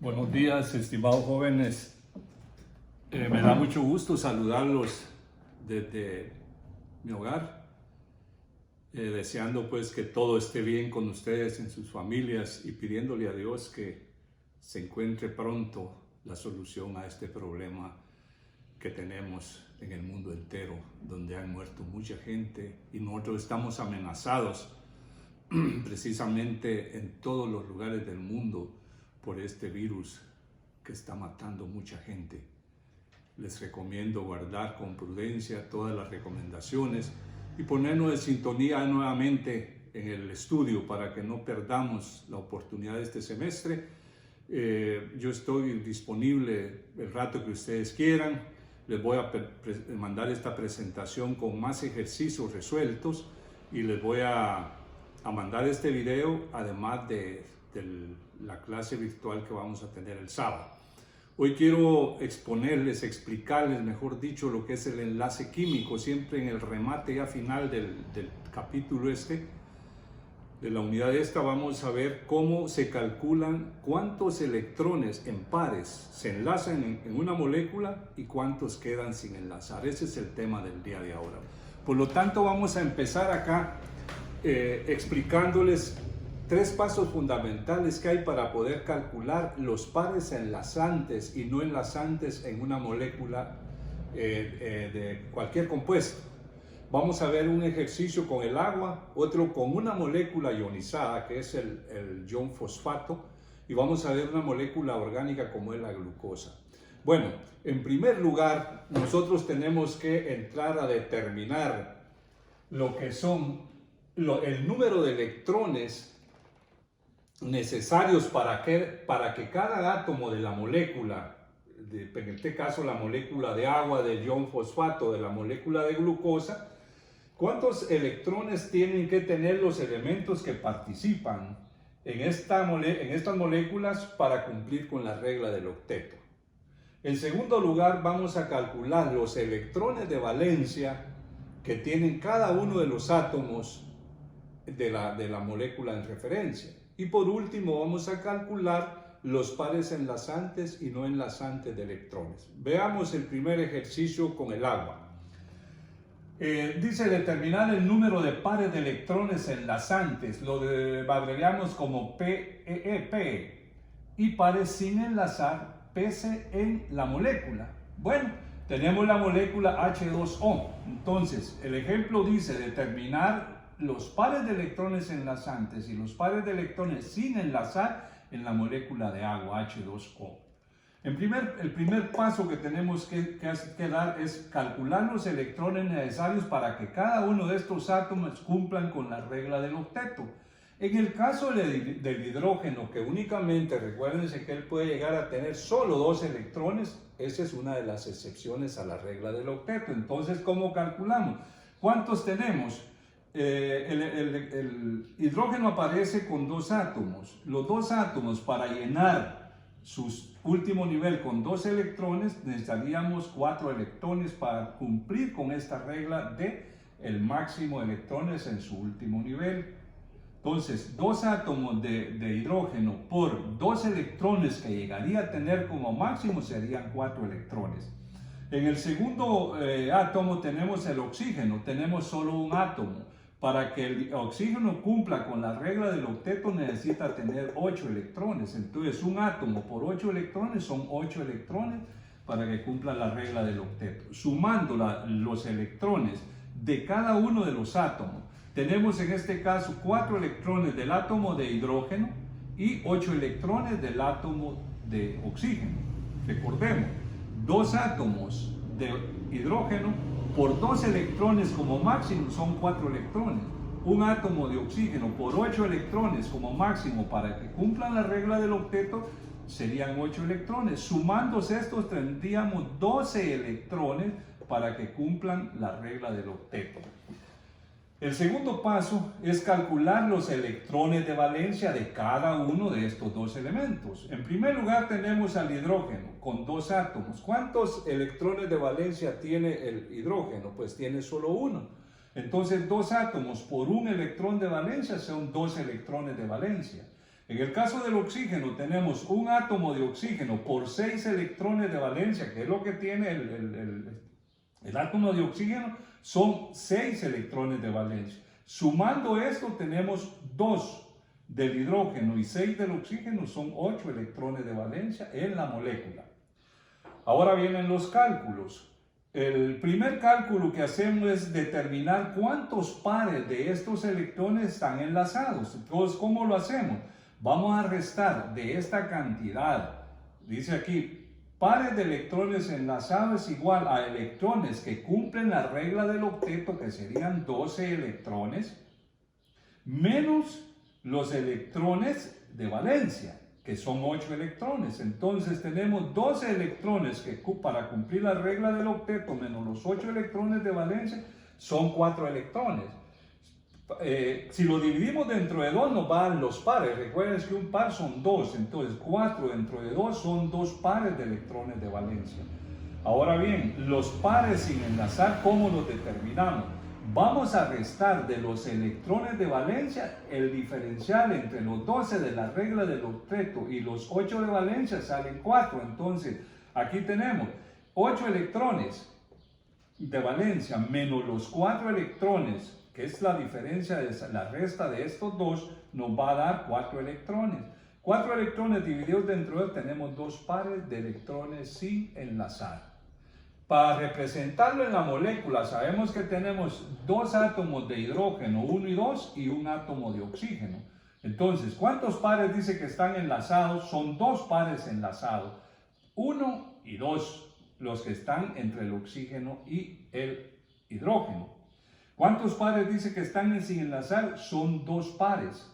Buenos días, estimados jóvenes. Me da mucho gusto saludarlos desde mi hogar, deseando pues que todo esté bien con ustedes en sus familias y pidiéndole a Dios que se encuentre pronto la solución a este problema que tenemos en el mundo entero, donde han muerto mucha gente y nosotros estamos amenazados precisamente en todos los lugares del mundo por este virus que está matando mucha gente. Les recomiendo guardar con prudencia todas las recomendaciones y ponernos en sintonía nuevamente en el estudio para que no perdamos la oportunidad de este semestre. Yo estoy disponible el rato que ustedes quieran. Les voy a mandar esta presentación con más ejercicios resueltos y les voy a mandar este video además de la clase virtual que vamos a tener el sábado. Hoy quiero explicarles, mejor dicho, lo que es el enlace químico. Siempre en el remate ya final del capítulo de la unidad esta, vamos a ver cómo se calculan cuántos electrones en pares se enlazan en una molécula y cuántos quedan sin enlazar. Ese es el tema del día de ahora. Por lo tanto, vamos a empezar acá explicándoles tres pasos fundamentales que hay para poder calcular los pares enlazantes y no enlazantes en una molécula de cualquier compuesto. Vamos a ver un ejercicio con el agua, otro con una molécula ionizada que es el ion fosfato, y vamos a ver una molécula orgánica como es la glucosa. Bueno, en primer lugar, nosotros tenemos que entrar a determinar lo que son el número de electrones necesarios para que cada átomo de la molécula, en este caso la molécula de agua, del ion fosfato, de la molécula de glucosa, cuántos electrones tienen que tener los elementos que participan en estas moléculas para cumplir con la regla del octeto. En segundo lugar, vamos a calcular los electrones de valencia que tienen cada uno de los átomos de la molécula en referencia. Y por último vamos a calcular los pares enlazantes y no enlazantes de electrones. Veamos el primer ejercicio con el agua. Dice determinar el número de pares de electrones enlazantes, lo abreviamos como PEP, y pares sin enlazar, PC, en la molécula. Bueno, tenemos la molécula H2O. Entonces, el ejemplo dice determinar los pares de electrones enlazantes y los pares de electrones sin enlazar en la molécula de agua H2O. El primer paso que tenemos que dar es calcular los electrones necesarios para que cada uno de estos átomos cumplan con la regla del octeto. En el caso del hidrógeno, que únicamente, recuérdense que él puede llegar a tener solo 2 electrones, esa es una de las excepciones a la regla del octeto. Entonces, ¿cómo calculamos? ¿Cuántos tenemos? El hidrógeno aparece con 2 átomos. Los 2 átomos, para llenar su último nivel con 2 electrones, necesitaríamos 4 electrones para cumplir con esta regla de el máximo de electrones en su último nivel. Entonces, 2 átomos de hidrógeno por 2 electrones que llegaría a tener como máximo serían 4 electrones. En el segundo átomo tenemos el oxígeno, tenemos solo un átomo. Para que el oxígeno cumpla con la regla del octeto necesita tener 8 electrones. Entonces, un átomo por 8 electrones son 8 electrones para que cumpla la regla del octeto. Sumando los electrones de cada uno de los átomos, tenemos en este caso 4 electrones del átomo de hidrógeno y 8 electrones del átomo de oxígeno. Recordemos, 2 átomos de hidrógeno por 2 electrones como máximo son 4 electrones. Un átomo de oxígeno por 8 electrones como máximo para que cumplan la regla del octeto serían 8 electrones. Sumándose estos tendríamos 12 electrones para que cumplan la regla del octeto. El segundo paso es calcular los electrones de valencia de cada uno de estos 2 elementos. En primer lugar tenemos al hidrógeno con 2 átomos. ¿Cuántos electrones de valencia tiene el hidrógeno? Pues tiene solo 1. Entonces 2 átomos por 1 electrón de valencia son 2 electrones de valencia. En el caso del oxígeno tenemos un átomo de oxígeno por 6 electrones de valencia, que es lo que tiene el átomo de oxígeno, son 6 electrones de valencia. Sumando esto tenemos 2 del hidrógeno y 6 del oxígeno, son 8 electrones de valencia en la molécula. Ahora vienen los cálculos. El primer cálculo que hacemos es determinar cuántos pares de estos electrones están enlazados. Entonces, ¿cómo lo hacemos? Vamos a restar de esta cantidad, dice aquí, pares de electrones enlazados es igual a electrones que cumplen la regla del octeto, que serían 12 electrones, menos los electrones de valencia, que son 8 electrones. Entonces tenemos 12 electrones que para cumplir la regla del octeto menos los 8 electrones de valencia son 4 electrones. Si lo dividimos dentro de 2 nos van los pares. Recuerden que un par son 2, entonces 4 dentro de 2 son 2 pares de electrones de valencia. Ahora bien, los pares sin enlazar, ¿cómo los determinamos? Vamos a restar de los electrones de valencia el diferencial entre los 12 de la regla del octeto y los 8 de valencia, salen 4. Entonces, aquí tenemos 8 electrones de valencia menos los 4 electrones, que es la diferencia de la resta de estos dos, nos va a dar 4 electrones. 4 electrones divididos dentro de él tenemos 2 pares de electrones sin enlazar. Para representarlo en la molécula, sabemos que tenemos 2 átomos de hidrógeno, 1 y 2, y un átomo de oxígeno. Entonces, ¿cuántos pares dice que están enlazados? Son 2 pares enlazados, 1 y 2, los que están entre el oxígeno y el hidrógeno. ¿Cuántos pares dice que están sin enlazar? Son 2 pares,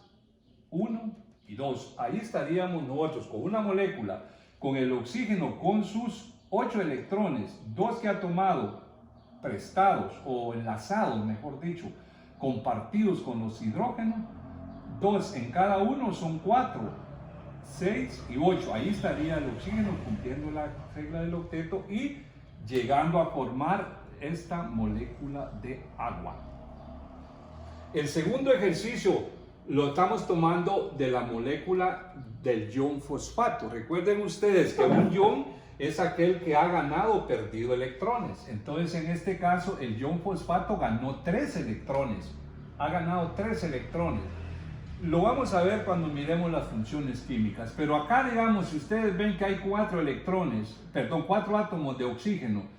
1 y 2. Ahí estaríamos nosotros con una molécula, con el oxígeno con sus 8 electrones, 2 que ha tomado prestados o enlazados, mejor dicho, compartidos con los hidrógenos, 2 en cada uno son 4, 6 y 8. Ahí estaría el oxígeno cumpliendo la regla del octeto y llegando a formar esta molécula de agua. El segundo ejercicio lo estamos tomando de la molécula del ion fosfato. Recuerden ustedes que un ion es aquel que ha ganado o perdido electrones. Entonces, en este caso, el ion fosfato ganó 3 electrones. Ha ganado 3 electrones. Lo vamos a ver cuando miremos las funciones químicas. Pero acá, digamos, si ustedes ven que hay 4 átomos de oxígeno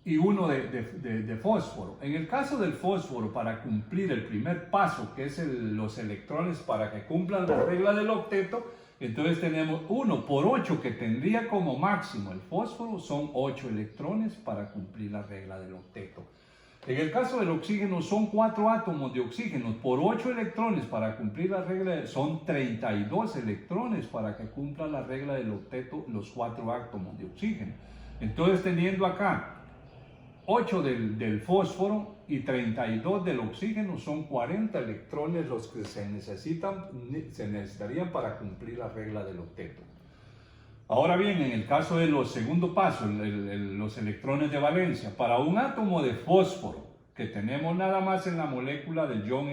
y 1 de fósforo. En el caso del fósforo, para cumplir el primer paso, que es los electrones para que cumplan la regla del octeto, entonces tenemos 1 por 8 que tendría como máximo el fósforo, son 8 electrones para cumplir la regla del octeto. En el caso del oxígeno son 4 átomos de oxígeno por 8 electrones para cumplir la regla, son 32 electrones para que cumpla la regla del octeto los 4 átomos de oxígeno. Entonces teniendo acá 8 del fósforo y 32 del oxígeno, son 40 electrones los que se necesitarían para cumplir la regla del octeto. Ahora bien, en el caso de los segundo paso, los electrones de valencia, para un átomo de fósforo que tenemos nada más en la molécula del ion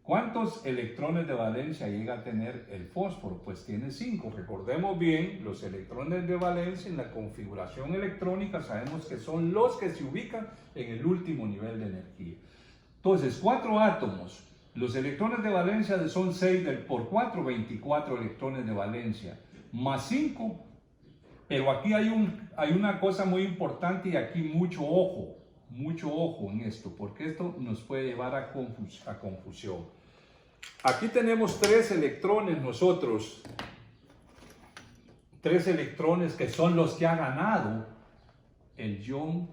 ¿cuántos electrones de valencia llega a tener el fósforo? Pues tiene 5. Recordemos bien, los electrones de valencia en la configuración electrónica sabemos que son los que se ubican en el último nivel de energía. Entonces, 4 átomos, los electrones de valencia son 6 por 4, 24 electrones de valencia, más 5. Pero aquí hay una cosa muy importante y aquí mucho ojo en esto, porque esto nos puede llevar a confusión. Aquí tenemos 3 electrones nosotros, 3 electrones que son los que ha ganado el ion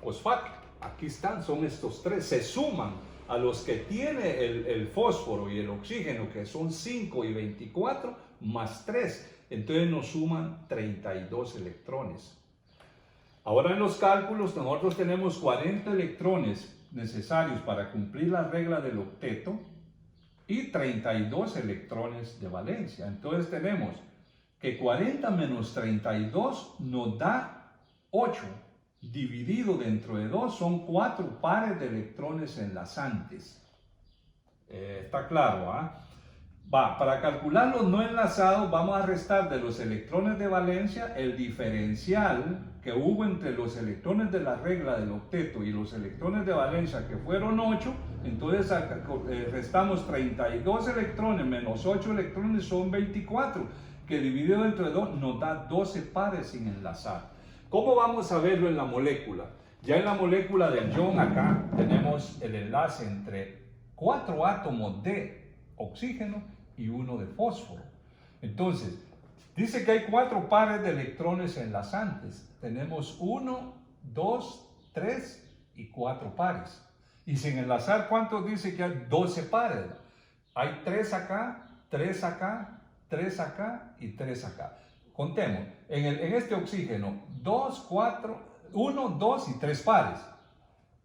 fosfato. Aquí están, son estos 3, se suman a los que tiene el fósforo y el oxígeno, que son 5 y 24, más 3. Entonces nos suman 32 electrones. Ahora en los cálculos nosotros tenemos 40 electrones necesarios para cumplir la regla del octeto y 32 electrones de valencia. Entonces tenemos que 40 menos 32 nos da 8. Dividido dentro de 2 son 4 pares de electrones enlazantes. Está claro, ¿ah? Para calcular los no enlazados vamos a restar de los electrones de valencia el diferencial que hubo entre los electrones de la regla del octeto y los electrones de valencia, que fueron 8. Entonces restamos 32 electrones menos 8 electrones, son 24, que dividido entre 2 nos da 12 pares sin enlazar. ¿Cómo vamos a verlo en la molécula? Ya en la molécula del ion acá tenemos el enlace entre 4 átomos de oxígeno y 1 de fósforo. Entonces, dice que hay 4 pares de electrones enlazantes. Tenemos 1, 2, 3 y 4 pares. Y sin enlazar, ¿cuántos dice que hay? 12 pares. Hay 3 acá, 3 acá, 3 acá y 3 acá. Contemos. En este oxígeno, 2, 4, 1, 2 y 3 pares.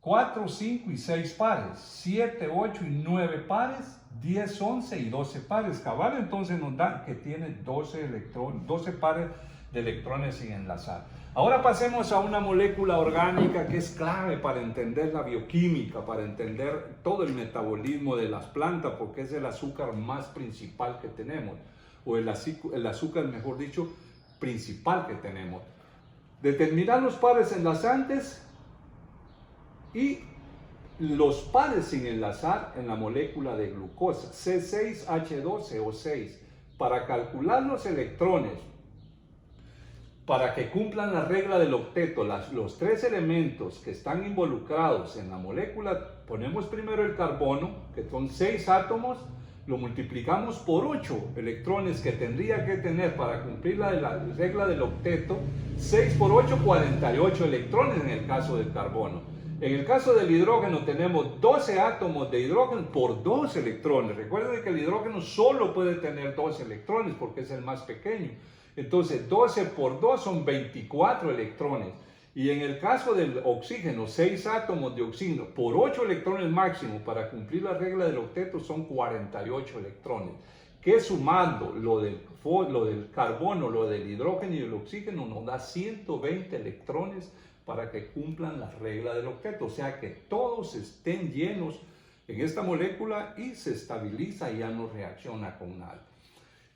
4, 5 y 6 pares. 7, 8 y 9 pares. 10, 11 y 12 pares. Cabal, entonces nos da que tiene 12 pares de electrones sin enlazar. Ahora pasemos a una molécula orgánica que es clave para entender la bioquímica, para entender todo el metabolismo de las plantas, porque es el azúcar más principal que tenemos, o el azúcar, mejor dicho, principal que tenemos. Determinar los pares enlazantes y los pares sin enlazar en la molécula de glucosa, C6H12O6, para calcular los electrones, para que cumplan la regla del octeto, los 3 elementos que están involucrados en la molécula. Ponemos primero el carbono, que son 6 átomos, lo multiplicamos por 8 electrones que tendría que tener para cumplir la regla del octeto. 6 por 8, 48 electrones en el caso del carbono. En el caso del hidrógeno tenemos 12 átomos de hidrógeno por 2 electrones. Recuerden que el hidrógeno solo puede tener 2 electrones porque es el más pequeño. Entonces 12 por 2 son 24 electrones. Y en el caso del oxígeno, 6 átomos de oxígeno por 8 electrones máximo para cumplir la regla del octeto son 48 electrones. Que sumando lo del carbono, lo del hidrógeno y el oxígeno nos da 120 electrones para que cumplan la regla del octeto. O sea que todos estén llenos en esta molécula y se estabiliza y ya no reacciona con nada.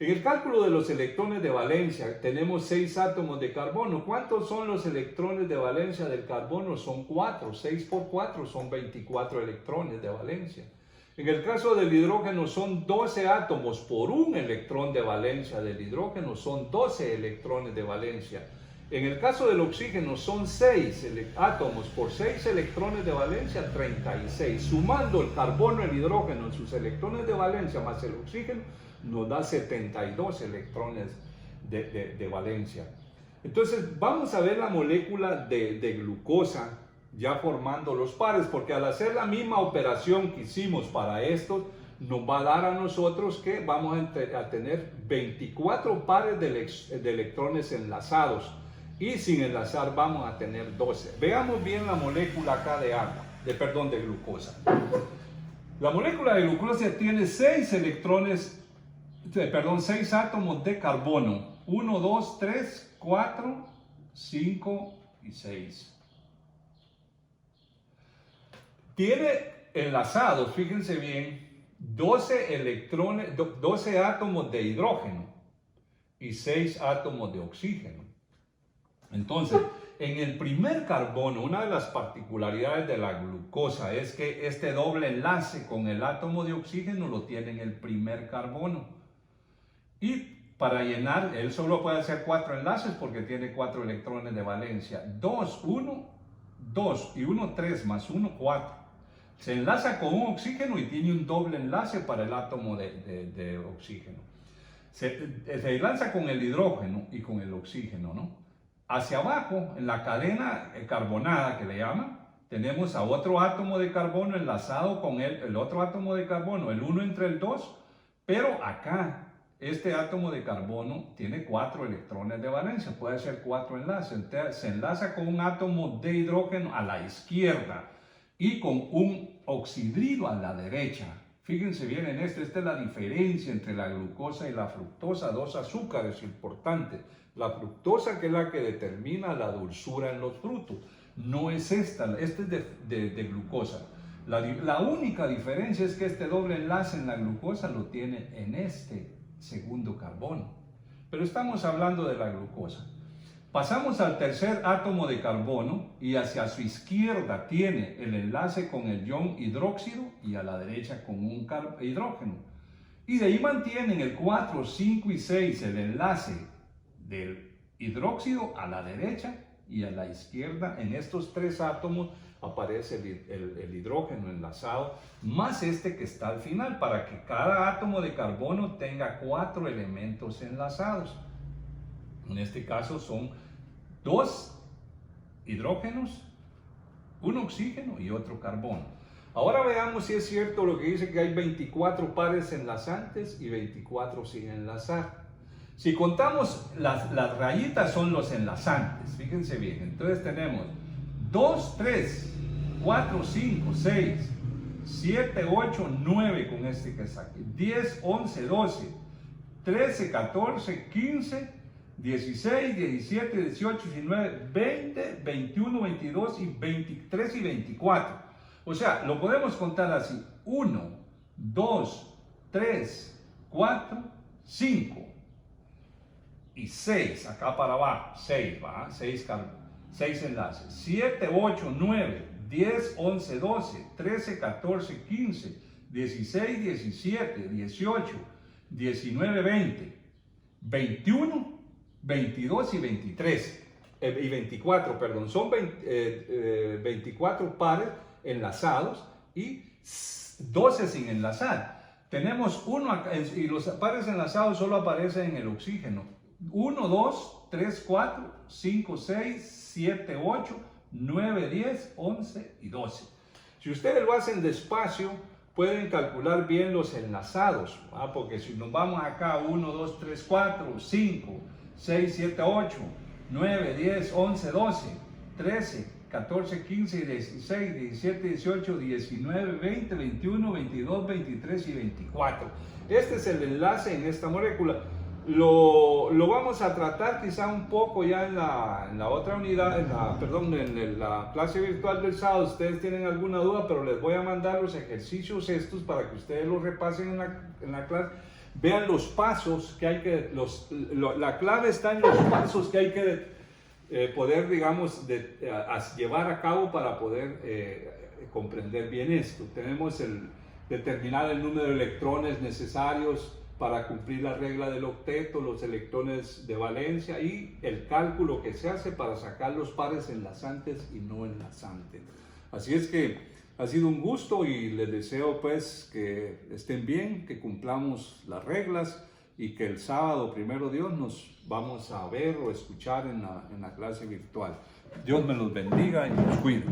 En el cálculo de los electrones de valencia tenemos 6 átomos de carbono. ¿Cuántos son los electrones de valencia del carbono? Son 4. 6 por 4 son 24 electrones de valencia. En el caso del hidrógeno son 12 átomos por 1 electrón de valencia del hidrógeno, son 12 electrones de valencia. En el caso del oxígeno son 6 átomos por 6 electrones de valencia, 36. Sumando el carbono y el hidrógeno en sus electrones de valencia más el oxígeno, nos da 72 electrones de valencia. Entonces vamos a ver la molécula de glucosa ya formando los pares, porque al hacer la misma operación que hicimos para estos, nos va a dar a nosotros que vamos a tener 24 pares de electrones enlazados. Y sin enlazar vamos a tener 12. Veamos bien la molécula acá de glucosa. La molécula de glucosa tiene 6 átomos de carbono. 1, 2, 3, 4, 5 y 6. Tiene enlazados, fíjense bien, 12 átomos de hidrógeno y 6 átomos de oxígeno. Entonces, en el primer carbono, una de las particularidades de la glucosa es que este doble enlace con el átomo de oxígeno lo tiene en el primer carbono. Y para llenar, él solo puede hacer 4 enlaces porque tiene 4 electrones de valencia. 2, 1, 2 y 1, 3 más 1, 4. Se enlaza con un oxígeno y tiene un doble enlace para el átomo de oxígeno. Se enlaza con el hidrógeno y con el oxígeno, ¿no? Hacia abajo, en la cadena carbonada que le llaman, tenemos a otro átomo de carbono enlazado con el otro átomo de carbono, el 1 entre el 2, pero acá, este átomo de carbono tiene 4 electrones de valencia, puede hacer 4 enlaces. Entonces, se enlaza con un átomo de hidrógeno a la izquierda y con un oxidrilo a la derecha. Fíjense bien en esta es la diferencia entre la glucosa y la fructosa, 2 azúcares importantes. La fructosa, que es la que determina la dulzura en los frutos, no es esta es de glucosa. La única diferencia es que este doble enlace en la glucosa lo tiene en este segundo carbono. Pero estamos hablando de la glucosa. Pasamos al tercer átomo de carbono y hacia su izquierda tiene el enlace con el ion hidróxido y a la derecha con un hidrógeno. Y de ahí mantienen el 4, 5 y 6 el enlace del hidróxido a la derecha y a la izquierda. En estos tres átomos aparece el hidrógeno enlazado más este que está al final, para que cada átomo de carbono tenga 4 elementos enlazados. En este caso son 2 hidrógenos, un oxígeno y otro carbono. Ahora veamos si es cierto lo que dice que hay 24 pares enlazantes y 24 sin enlazar. Si contamos, las rayitas son los enlazantes, fíjense bien. Entonces tenemos 2, 3, 4, 5, 6, 7, 8, 9 con este que está aquí, 10, 11, 12, 13, 14, 15, 16, 17, 18, 19, 20, 21, 22 y 23 y 24. O sea, lo podemos contar así: 1, 2, 3, 4, 5 y 6, acá para abajo, 6, ¿va? 6 enlaces, 7, 8, 9, 10, 11, 12, 13, 14, 15, 16, 17, 18, 19, 20, 21, 22 y 23, y 24, perdón, son 24 pares enlazados y 12 sin enlazar. Tenemos uno acá, y los pares enlazados solo aparecen en el oxígeno. 1, 2, 3, 4, 5, 6, 7, 8, 9, 10, 11 y 12. Si ustedes lo hacen despacio, pueden calcular bien los enlazados, ¿va? Porque si nos vamos acá, 1, 2, 3, 4, 5, 6, 7, 8, 9, 10, 11, 12, 13, 14, 15, 16, 17, 18, 19, 20, 21, 22, 23 y 24. Este es el enlace en esta molécula. Lo vamos a tratar quizá un poco ya en la otra unidad, en la clase virtual del sábado. Ustedes tienen alguna duda, pero les voy a mandar los ejercicios estos para que ustedes los repasen en la clase. Vean los pasos que hay que, la clave está en los pasos que hay que poder, digamos, llevar a cabo para poder comprender bien esto. Tenemos determinar el número de electrones necesarios para cumplir la regla del octeto, los electrones de valencia y el cálculo que se hace para sacar los pares enlazantes y no enlazantes. Así es que ha sido un gusto y les deseo pues que estén bien, que cumplamos las reglas y que el sábado, primero Dios, nos vamos a ver o escuchar en la clase virtual. Dios me los bendiga y nos cuide.